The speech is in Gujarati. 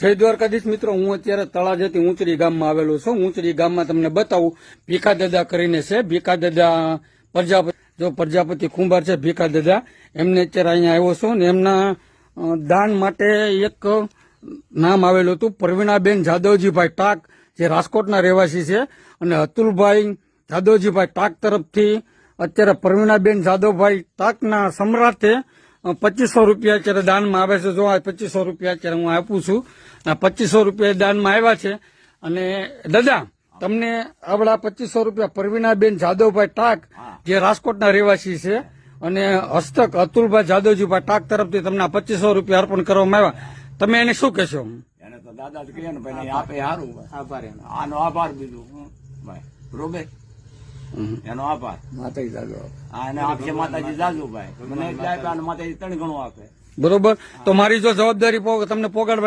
જય દ્વારકાધીશ મિત્રો, હું અત્યારે તળાજાથી ઊંચડી ગામમાં આવેલો છું. ઊંચડી ગામમાં તમને બતાવું, ભીખા દાદા કરીને છે. ભીખા દાદા પ્રજાપતિ કુંભાર છે. ભીખા દાદા એમને અત્યારે અહીંયા આવ્યો છું ને એમના દાન માટે એક નામ આવેલું હતું, પ્રવીણાબેન જાદવજીભાઈ ટાક, જે રાજકોટના રહેવાસી છે. અને અતુલભાઈ જાદવજીભાઈ ટાક તરફથી અત્યારે પ્રવીણાબેન જાદવભાઈ ટાકના સમ્રાટે 2500 રૂપિયા અત્યારે દાનમાં આવે છે. જો આ 2500 રૂપિયા અત્યારે હું આપું છું. 2500 રૂપિયા દાનમાં આવ્યા છે. અને દાદા, તમને આવડા 2500 રૂપિયા પ્રવીણાબેન જાદવભાઈ ટાક, જે રાજકોટના રહેવાસી છે, અને હસ્તક અતુલભાઈ જાદવજીભાઈ ટાક તરફથી તમને 2500 રૂપિયા અર્પણ કરવામાં આવ્યા. તમે એને શું કહેશો? એને તો દાદા જ કહે ને ભાઈ, આપે સારું આભાર, આનો આભાર બીજું ભાઈ બરોબર, એનો આભાર માતાજી જાજુ, એને આપશે માતાજી જાજુ ભાઈ, મને એટલે આપ્યા અને માતાજી 3 ગણું આપે. બરોબર, તો મારી જો જવાબદારી તમને પોગાડવાની